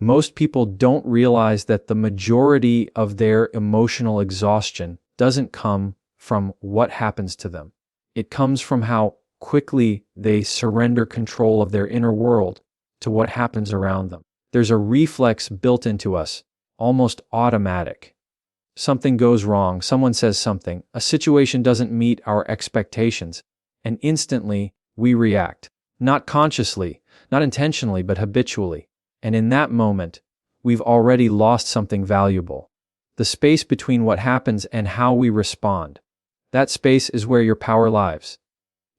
Most people don't realize that the majority of their emotional exhaustion doesn't come from what happens to them. It comes from how quickly they surrender control of their inner world to what happens around them. There's a reflex built into us, almost automatic. Something goes wrong, someone says something, a situation doesn't meet our expectations, and instantly we react. Not consciously, not intentionally, but habitually. And in that moment, we've already lost something valuable. The space between what happens and how we respond. That space is where your power lies.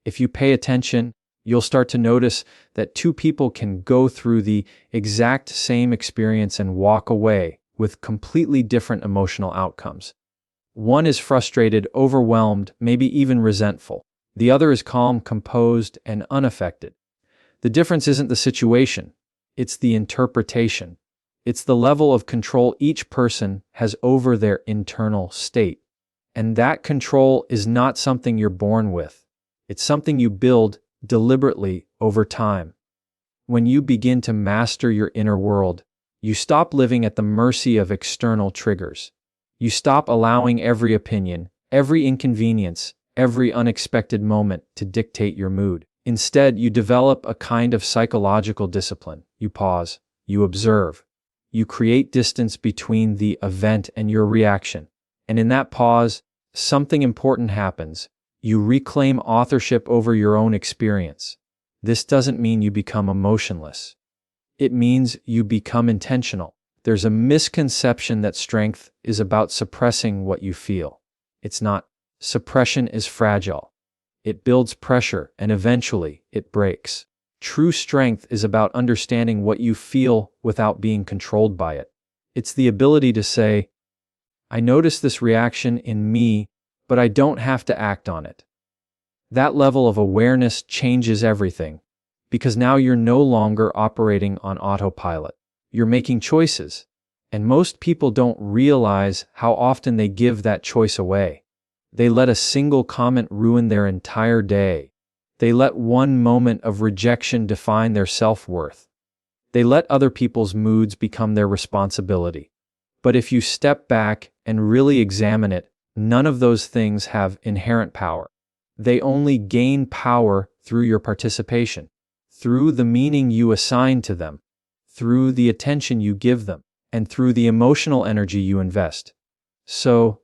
If you pay attention, you'll start to notice that two people can go through the exact same experience and walk away with completely different emotional outcomes. One is frustrated, overwhelmed, maybe even resentful. The other is calm, composed, and unaffected. The difference isn't the situation. It's the interpretation. It's the level of control each person has over their internal state. And that control is not something you're born with. It's something you build deliberately over time. When you begin to master your inner world, you stop living at the mercy of external triggers. You stop allowing every opinion, every inconvenience, every unexpected moment to dictate your mood. Instead, you develop a kind of psychological discipline. You pause, you observe, you create distance between the event and your reaction. And in that pause, something important happens. You reclaim authorship over your own experience. This doesn't mean you become emotionless. It means you become intentional. There's a misconception that strength is about suppressing what you feel. It's not. Suppression is fragile. It builds pressure, and eventually, it breaks. True strength is about understanding what you feel without being controlled by it. It's the ability to say, I notice this reaction in me, but I don't have to act on it. That level of awareness changes everything, because now you're no longer operating on autopilot. You're making choices, and most people don't realize how often they give that choice away. They let a single comment ruin their entire day. They let one moment of rejection define their self-worth. They let other people's moods become their responsibility. But if you step back and really examine it, none of those things have inherent power. They only gain power through your participation, through the meaning you assign to them, through the attention you give them, and through the emotional energy you invest. So,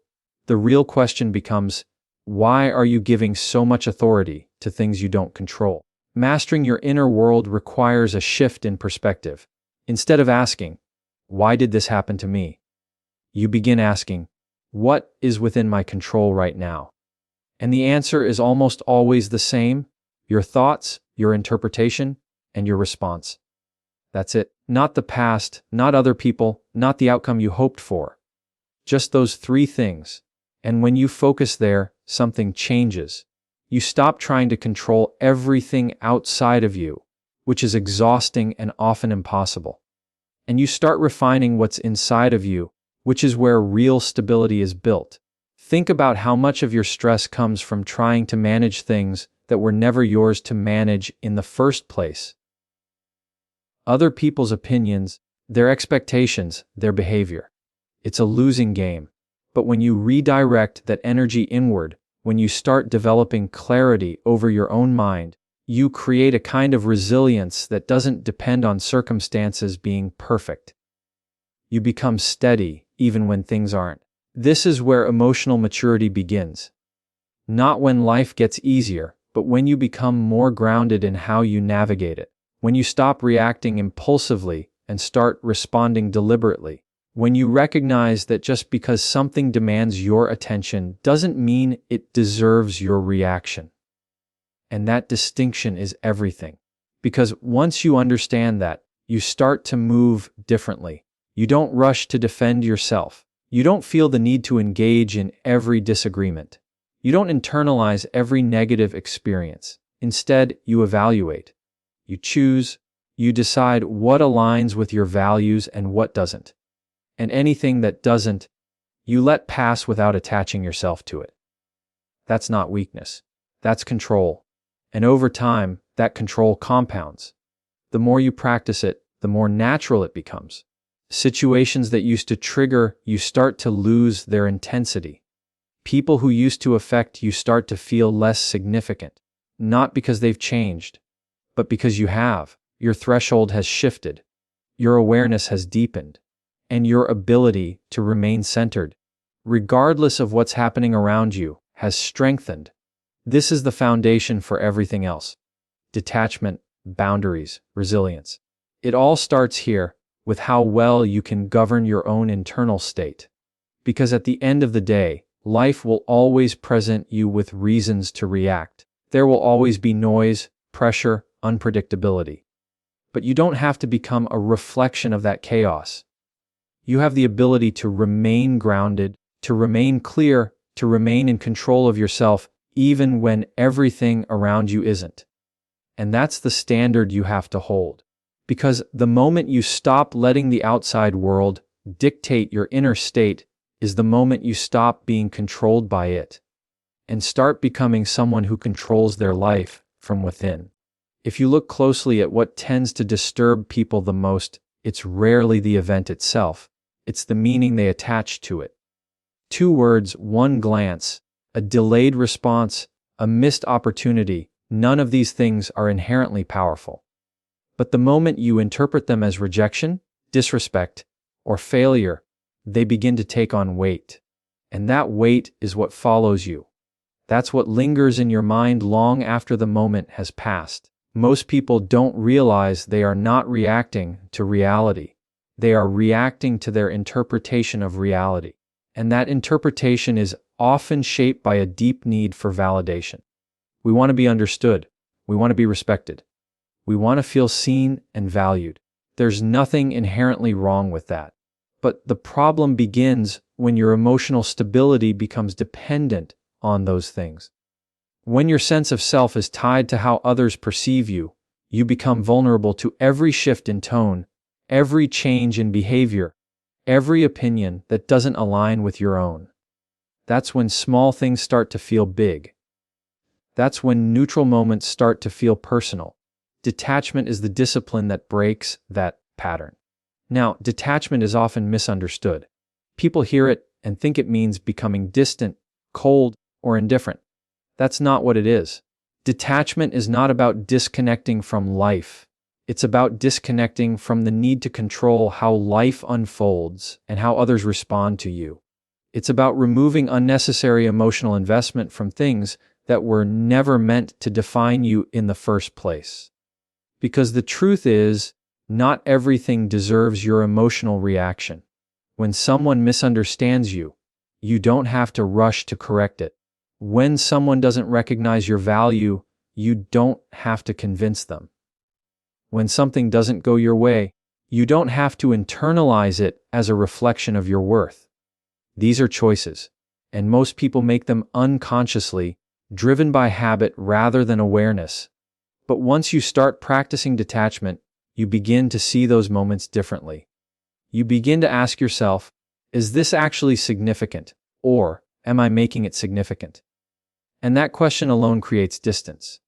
the real question becomes, why are you giving so much authority to things you don't control? Mastering your inner world requires a shift in perspective. Instead of asking, why did this happen to me? You begin asking, what is within my control right now? And the answer is almost always the same: your thoughts, your interpretation, and your response. That's it. Not the past, not other people, not the outcome you hoped for. Just those three things. And when you focus there, something changes. You stop trying to control everything outside of you, which is exhausting and often impossible. And you start refining what's inside of you, which is where real stability is built. Think about how much of your stress comes from trying to manage things that were never yours to manage in the first place. Other people's opinions, their expectations, their behavior. It's a losing game. But when you redirect that energy inward, when you start developing clarity over your own mind, you create a kind of resilience that doesn't depend on circumstances being perfect. You become steady even when things aren't. This is where emotional maturity begins. Not when life gets easier, but when you become more grounded in how you navigate it. When you stop reacting impulsively and start responding deliberately. When you recognize that just because something demands your attention doesn't mean it deserves your reaction. And that distinction is everything. Because once you understand that, you start to move differently. You don't rush to defend yourself. You don't feel the need to engage in every disagreement. You don't internalize every negative experience. Instead, you evaluate. You choose. You decide what aligns with your values and what doesn't. And anything that doesn't, you let pass without attaching yourself to it. That's not weakness. That's control. And over time, that control compounds. The more you practice it, the more natural it becomes. Situations that used to trigger you start to lose their intensity. People who used to affect you start to feel less significant, not because they've changed, but because you have. Your threshold has shifted, your awareness has deepened, and your ability to remain centered, regardless of what's happening around you, has strengthened. This is the foundation for everything else. Detachment, boundaries, resilience. It all starts here, with how well you can govern your own internal state. Because at the end of the day, life will always present you with reasons to react. There will always be noise, pressure, unpredictability. But you don't have to become a reflection of that chaos. You have the ability to remain grounded, to remain clear, to remain in control of yourself, even when everything around you isn't. And that's the standard you have to hold. Because the moment you stop letting the outside world dictate your inner state is the moment you stop being controlled by it and start becoming someone who controls their life from within. If you look closely at what tends to disturb people the most, it's rarely the event itself. It's the meaning they attach to it. 2 words, 1 glance, a delayed response, a missed opportunity. None of these things are inherently powerful. But the moment you interpret them as rejection, disrespect, or failure, they begin to take on weight. And that weight is what follows you. That's what lingers in your mind long after the moment has passed. Most people don't realize they are not reacting to reality. They are reacting to their interpretation of reality. And that interpretation is often shaped by a deep need for validation. We want to be understood. We want to be respected. We want to feel seen and valued. There's nothing inherently wrong with that. But the problem begins when your emotional stability becomes dependent on those things. When your sense of self is tied to how others perceive you, you become vulnerable to every shift in tone, every change in behavior, every opinion that doesn't align with your own. That's when small things start to feel big. That's when neutral moments start to feel personal. Detachment is the discipline that breaks that pattern. Now, detachment is often misunderstood. People hear it and think it means becoming distant, cold, or indifferent. That's not what it is. Detachment is not about disconnecting from life. It's about disconnecting from the need to control how life unfolds and how others respond to you. It's about removing unnecessary emotional investment from things that were never meant to define you in the first place. Because the truth is, not everything deserves your emotional reaction. When someone misunderstands you, you don't have to rush to correct it. When someone doesn't recognize your value, you don't have to convince them. When something doesn't go your way, you don't have to internalize it as a reflection of your worth. These are choices, and most people make them unconsciously, driven by habit rather than awareness. But once you start practicing detachment, you begin to see those moments differently. You begin to ask yourself, is this actually significant, or am I making it significant? And that question alone creates distance.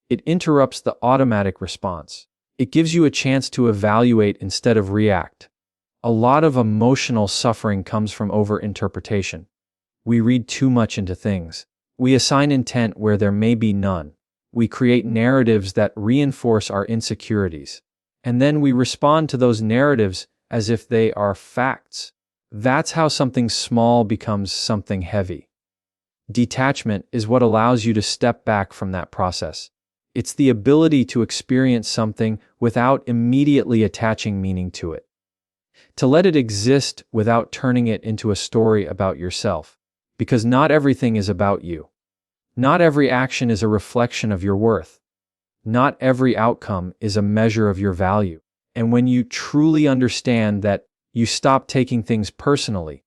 It interrupts the automatic response. It gives you a chance to evaluate instead of react. A lot of emotional suffering comes from overinterpretation. We read too much into things. We assign intent where there may be none. We create narratives that reinforce our insecurities. And then we respond to those narratives as if they are facts. That's how something small becomes something heavy. Detachment is what allows you to step back from that process. It's the ability to experience something without immediately attaching meaning to it. To let it exist without turning it into a story about yourself. Because not everything is about you. Not every action is a reflection of your worth. Not every outcome is a measure of your value. And when you truly understand that, you stop taking things personally.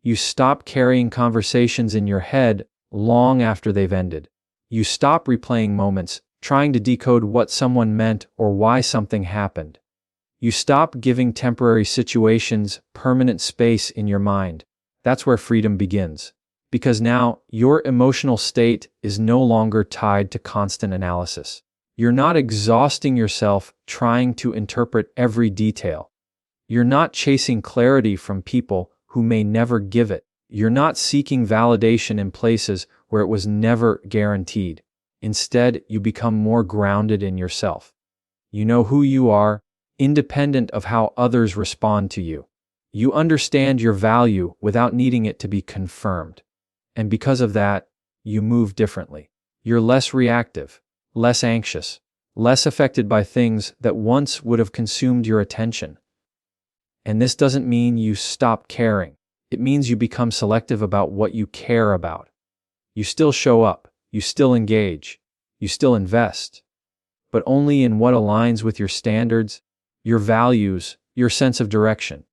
You stop carrying conversations in your head long after they've ended. You stop replaying moments, trying to decode what someone meant or why something happened. You stop giving temporary situations permanent space in your mind. That's where freedom begins. Because now, your emotional state is no longer tied to constant analysis. You're not exhausting yourself trying to interpret every detail. You're not chasing clarity from people who may never give it. You're not seeking validation in places where it was never guaranteed. Instead, you become more grounded in yourself. You know who you are, independent of how others respond to you. You understand your value without needing it to be confirmed. And because of that, you move differently. You're less reactive, less anxious, less affected by things that once would have consumed your attention. And this doesn't mean you stop caring. It means you become selective about what you care about. You still show up, you still engage, you still invest, but only in what aligns with your standards, your values, your sense of direction.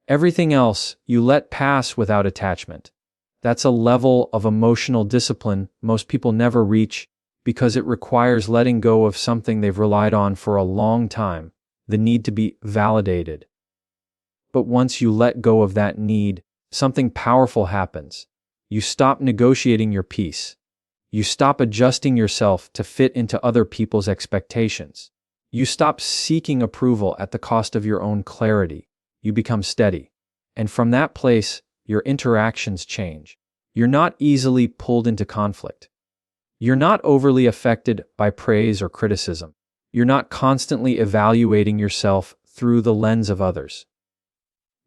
Everything else you let pass without attachment. That's a level of emotional discipline most people never reach because it requires letting go of something they've relied on for a long time, the need to be validated. But once you let go of that need, something powerful happens. You stop negotiating your peace. You stop adjusting yourself to fit into other people's expectations. You stop seeking approval at the cost of your own clarity. You become steady. And from that place, your interactions change. You're not easily pulled into conflict. You're not overly affected by praise or criticism. You're not constantly evaluating yourself through the lens of others.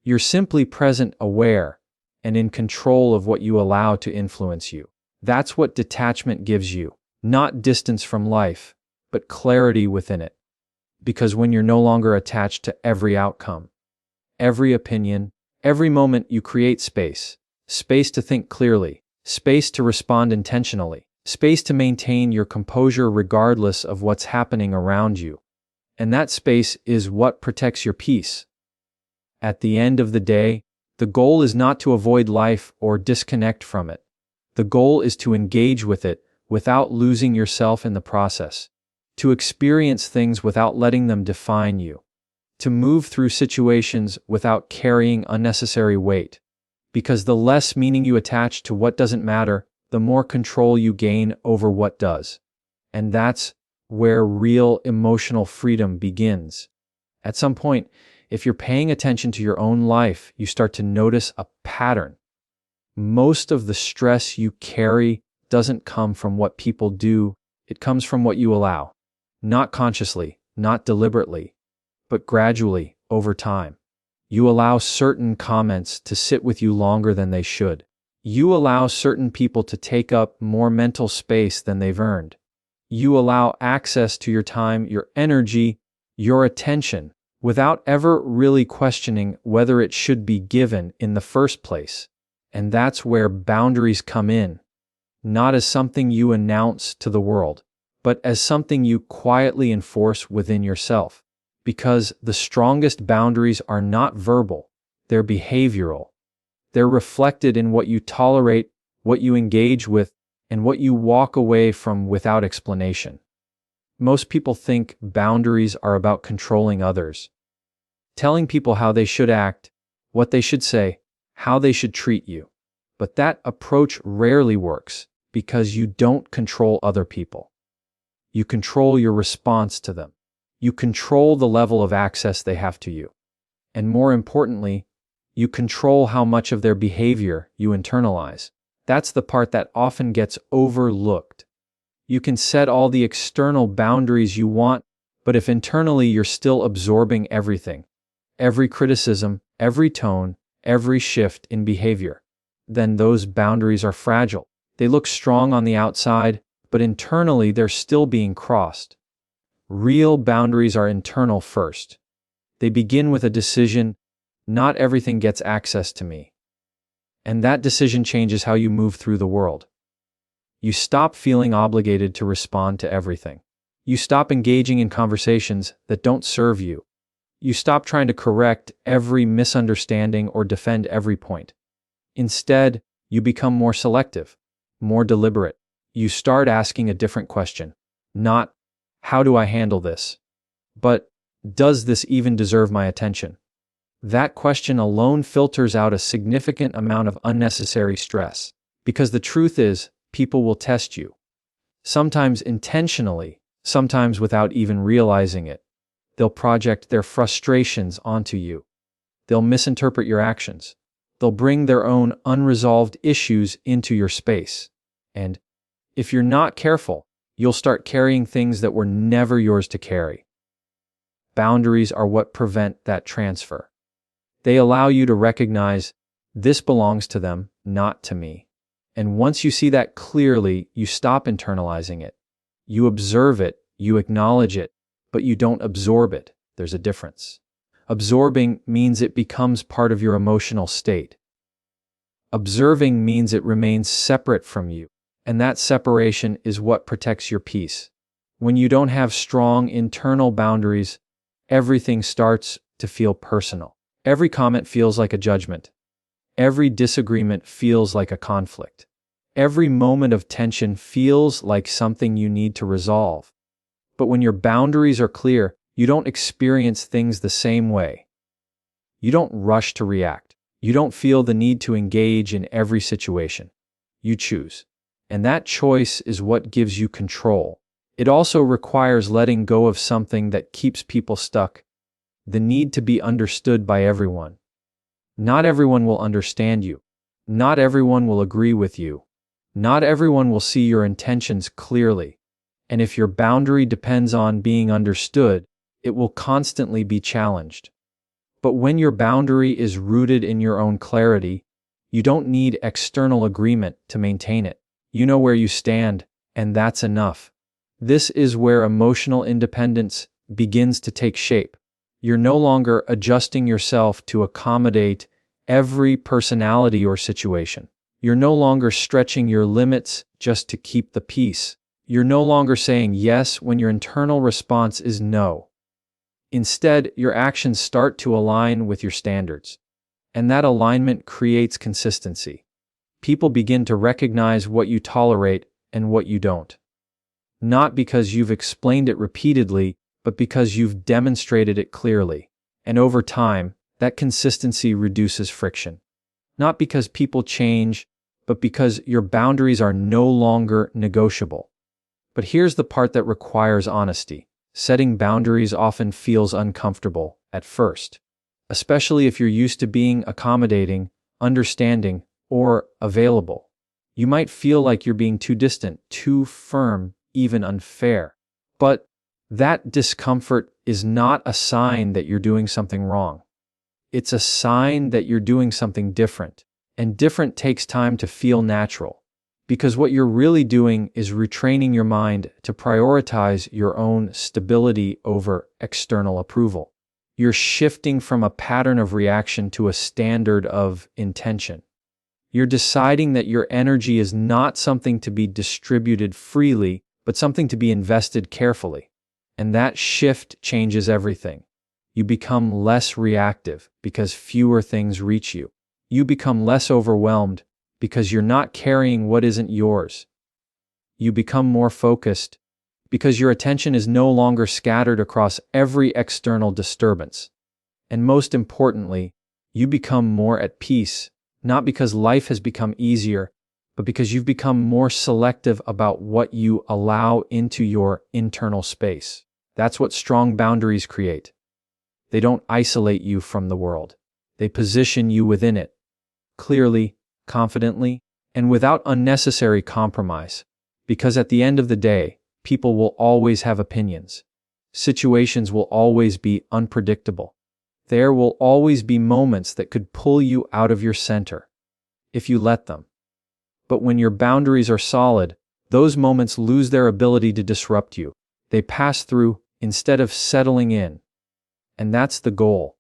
You're simply present, aware, and in control of what you allow to influence you. That's what detachment gives you, not distance from life, but clarity within it. Because when you're no longer attached to every outcome, every opinion, every moment, you create space. Space to think clearly, space to respond intentionally, space to maintain your composure regardless of what's happening around you. And that space is what protects your peace. At the end of the day, the goal is not to avoid life or disconnect from it. The goal is to engage with it without losing yourself in the process, to experience things without letting them define you, to move through situations without carrying unnecessary weight. Because the less meaning you attach to what doesn't matter, the more control you gain over what does. And that's where real emotional freedom begins. At some point, if you're paying attention to your own life, you start to notice a pattern. Most of the stress you carry doesn't come from what people do, it comes from what you allow. Not consciously, not deliberately, but gradually, over time. You allow certain comments to sit with you longer than they should. You allow certain people to take up more mental space than they've earned. You allow access to your time, your energy, your attention, without ever really questioning whether it should be given in the first place. And that's where boundaries come in, not as something you announce to the world, but as something you quietly enforce within yourself. Because the strongest boundaries are not verbal, they're behavioral. They're reflected in what you tolerate, what you engage with, and what you walk away from without explanation. Most people think boundaries are about controlling others, telling people how they should act, what they should say, how they should treat you. But that approach rarely works because you don't control other people. You control your response to them. You control the level of access they have to you. And more importantly, you control how much of their behavior you internalize. That's the part that often gets overlooked. You can set all the external boundaries you want, but if internally you're still absorbing everything, every criticism, every tone, every shift in behavior, then those boundaries are fragile. They look strong on the outside, but internally they're still being crossed. Real boundaries are internal first. They begin with a decision, not everything gets access to me. And that decision changes how you move through the world. You stop feeling obligated to respond to everything. You stop engaging in conversations that don't serve you. You stop trying to correct every misunderstanding or defend every point. Instead, you become more selective, more deliberate. You start asking a different question. Not, how do I handle this? But, does this even deserve my attention? That question alone filters out a significant amount of unnecessary stress. Because the truth is, people will test you. Sometimes intentionally, sometimes without even realizing it. They'll project their frustrations onto you. They'll misinterpret your actions. They'll bring their own unresolved issues into your space. And if you're not careful, you'll start carrying things that were never yours to carry. Boundaries are what prevent that transfer. They allow you to recognize, this belongs to them, not to me. And once you see that clearly, you stop internalizing it. You observe it, you acknowledge it, but you don't absorb it. There's a difference. Absorbing means it becomes part of your emotional state. Observing means it remains separate from you, and that separation is what protects your peace. When you don't have strong internal boundaries, everything starts to feel personal. Every comment feels like a judgment. Every disagreement feels like a conflict. Every moment of tension feels like something you need to resolve. But when your boundaries are clear, you don't experience things the same way. You don't rush to react. You don't feel the need to engage in every situation. You choose. And that choice is what gives you control. It also requires letting go of something that keeps people stuck, the need to be understood by everyone. Not everyone will understand you. Not everyone will agree with you. Not everyone will see your intentions clearly. And if your boundary depends on being understood, it will constantly be challenged. But when your boundary is rooted in your own clarity, you don't need external agreement to maintain it. You know where you stand, and that's enough. This is where emotional independence begins to take shape. You're no longer adjusting yourself to accommodate every personality or situation. You're no longer stretching your limits just to keep the peace. You're no longer saying yes when your internal response is no. Instead, your actions start to align with your standards. And that alignment creates consistency. People begin to recognize what you tolerate and what you don't. Not because you've explained it repeatedly, but because you've demonstrated it clearly. And over time, that consistency reduces friction. Not because people change, but because your boundaries are no longer negotiable. But here's the part that requires honesty. Setting boundaries often feels uncomfortable at first, especially if you're used to being accommodating, understanding, or available. You might feel like you're being too distant, too firm, even unfair. But that discomfort is not a sign that you're doing something wrong. It's a sign that you're doing something different. And different takes time to feel natural. Because what you're really doing is retraining your mind to prioritize your own stability over external approval. You're shifting from a pattern of reaction to a standard of intention. You're deciding that your energy is not something to be distributed freely, but something to be invested carefully. And that shift changes everything. You become less reactive because fewer things reach you. You become less overwhelmed because you're not carrying what isn't yours. You become more focused because your attention is no longer scattered across every external disturbance. And most importantly, you become more at peace, not because life has become easier, but because you've become more selective about what you allow into your internal space. That's what strong boundaries create. They don't isolate you from the world. They position you within it, clearly, confidently, and without unnecessary compromise. Because at the end of the day, people will always have opinions. Situations will always be unpredictable. There will always be moments that could pull you out of your center, if you let them. But when your boundaries are solid, those moments lose their ability to disrupt you. They pass through instead of settling in. And that's the goal.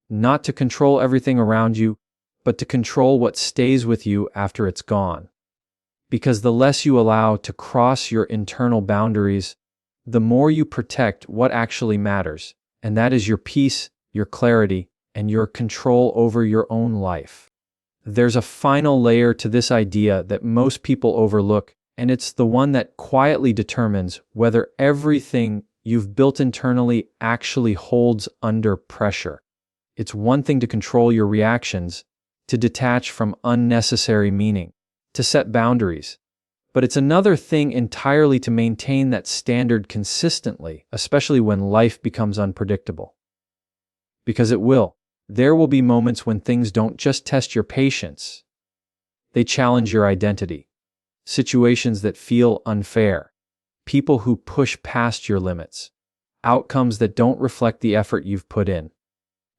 Not to control everything around you, but to control what stays with you after it's gone. Because the less you allow to cross your internal boundaries, the more you protect what actually matters, and that is your peace, your clarity, and your control over your own life. There's a final layer to this idea that most people overlook, and it's the one that quietly determines whether everything you've built internally actually holds under pressure. It's one thing to control your reactions, to detach from unnecessary meaning, to set boundaries. But it's another thing entirely to maintain that standard consistently, especially when life becomes unpredictable. Because it will. There will be moments when things don't just test your patience, they challenge your identity. Situations that feel unfair, people who push past your limits, outcomes that don't reflect the effort you've put in.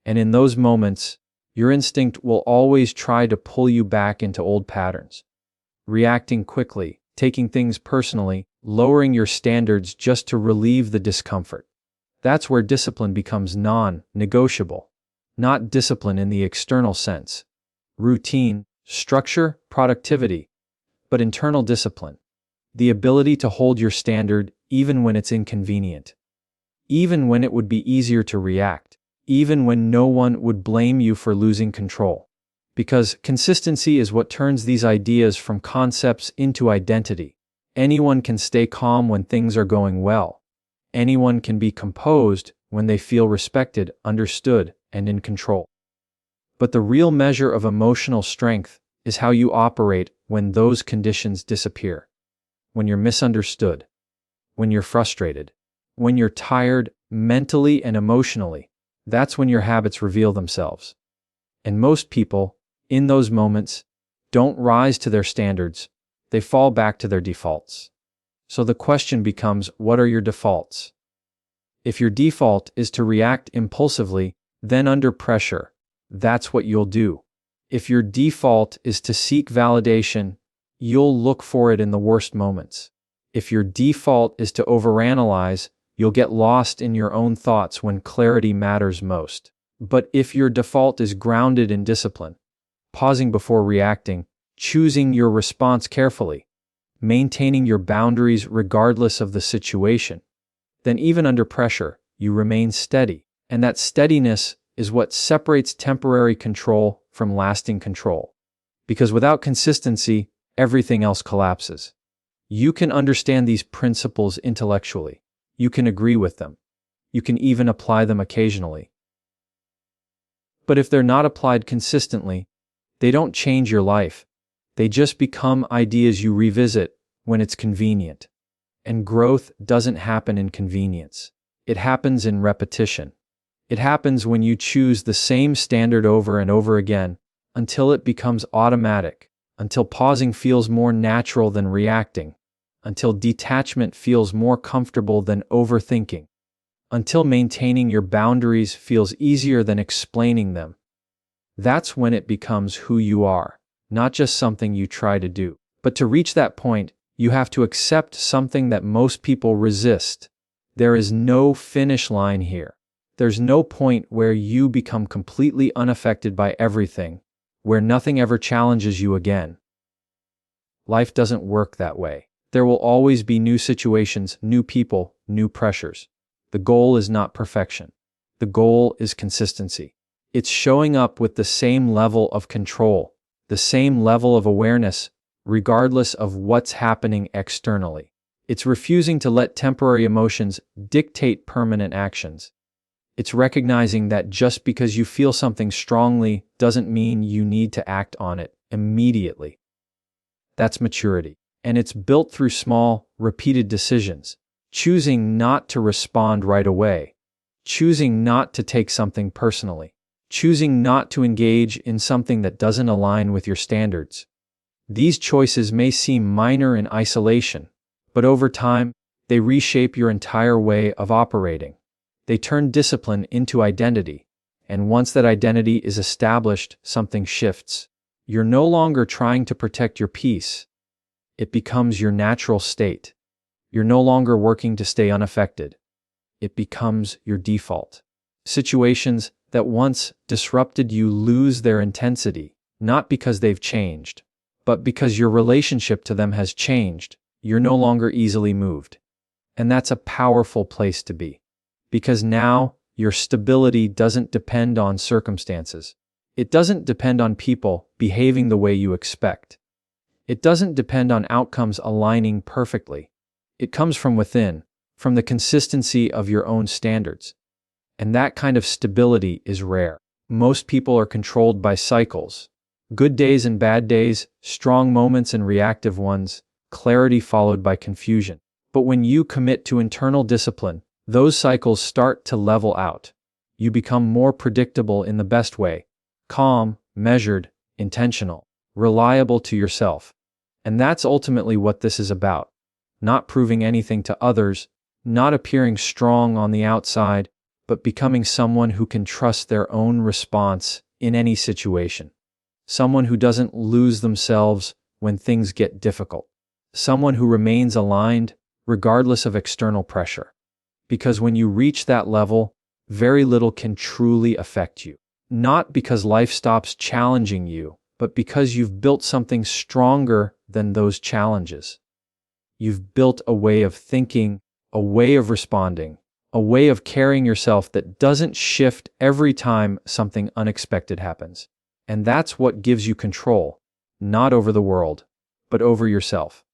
And in those moments, your instinct will always try to pull you back into old patterns. Reacting quickly, taking things personally, lowering your standards just to relieve the discomfort. That's where discipline becomes non-negotiable. Not discipline in the external sense. Routine, structure, productivity. But internal discipline. The ability to hold your standard even when it's inconvenient. Even when it would be easier to react. Even when no one would blame you for losing control. Because consistency is what turns these ideas from concepts into identity. Anyone can stay calm when things are going well. Anyone can be composed when they feel respected, understood, and in control. But the real measure of emotional strength is how you operate when those conditions disappear. When you're misunderstood. When you're frustrated. When you're tired, mentally and emotionally. That's when your habits reveal themselves. And most people, in those moments, don't rise to their standards. They fall back to their defaults. So the question becomes, what are your defaults? If your default is to react impulsively, then under pressure, that's what you'll do. If your default is to seek validation, you'll look for it in the worst moments. If your default is to overanalyze, you'll get lost in your own thoughts when clarity matters most. But if your default is grounded in discipline, pausing before reacting, choosing your response carefully, maintaining your boundaries regardless of the situation, then even under pressure, you remain steady. And that steadiness is what separates temporary control from lasting control. Because without consistency, everything else collapses. You can understand these principles intellectually. You can agree with them. You can even apply them occasionally. But if they're not applied consistently, they don't change your life. They just become ideas you revisit when it's convenient. And growth doesn't happen in convenience. It happens in repetition. It happens when you choose the same standard over and over again until it becomes automatic, until pausing feels more natural than reacting, until detachment feels more comfortable than overthinking, until maintaining your boundaries feels easier than explaining them. That's when it becomes who you are, not just something you try to do. But to reach that point, you have to accept something that most people resist. There is no finish line here. There's no point where you become completely unaffected by everything, where nothing ever challenges you again. Life doesn't work that way. There will always be new situations, new people, new pressures. The goal is not perfection. The goal is consistency. It's showing up with the same level of control, the same level of awareness, regardless of what's happening externally. It's refusing to let temporary emotions dictate permanent actions. It's recognizing that just because you feel something strongly doesn't mean you need to act on it immediately. That's maturity. And it's built through small, repeated decisions. Choosing not to respond right away. Choosing not to take something personally. Choosing not to engage in something that doesn't align with your standards. These choices may seem minor in isolation, but over time, they reshape your entire way of operating. They turn discipline into identity, and once that identity is established, something shifts. You're no longer trying to protect your peace. It becomes your natural state. You're no longer working to stay unaffected. It becomes your default. Situations that once disrupted you lose their intensity, not because they've changed, but because your relationship to them has changed. You're no longer easily moved. And that's a powerful place to be. Because now, your stability doesn't depend on circumstances. It doesn't depend on people behaving the way you expect. It doesn't depend on outcomes aligning perfectly. It comes from within, from the consistency of your own standards. And that kind of stability is rare. Most people are controlled by cycles. Good days and bad days, strong moments and reactive ones, clarity followed by confusion. But when you commit to internal discipline, those cycles start to level out. You become more predictable in the best way, calm, measured, intentional, reliable to yourself. And that's ultimately what this is about. Not proving anything to others, not appearing strong on the outside, but becoming someone who can trust their own response in any situation. Someone who doesn't lose themselves when things get difficult. Someone who remains aligned regardless of external pressure. Because when you reach that level, very little can truly affect you. Not because life stops challenging you, but because you've built something stronger than those challenges. You've built a way of thinking, a way of responding, a way of carrying yourself that doesn't shift every time something unexpected happens. And that's what gives you control, not over the world, but over yourself.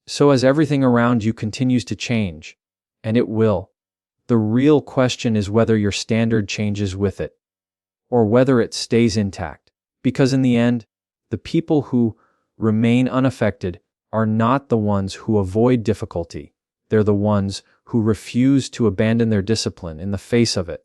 So as everything around you continues to change, and it will, the real question is whether your standard changes with it, or whether it stays intact. Because in the end, the people who remain unaffected are not the ones who avoid difficulty. They're the ones who refuse to abandon their discipline in the face of it.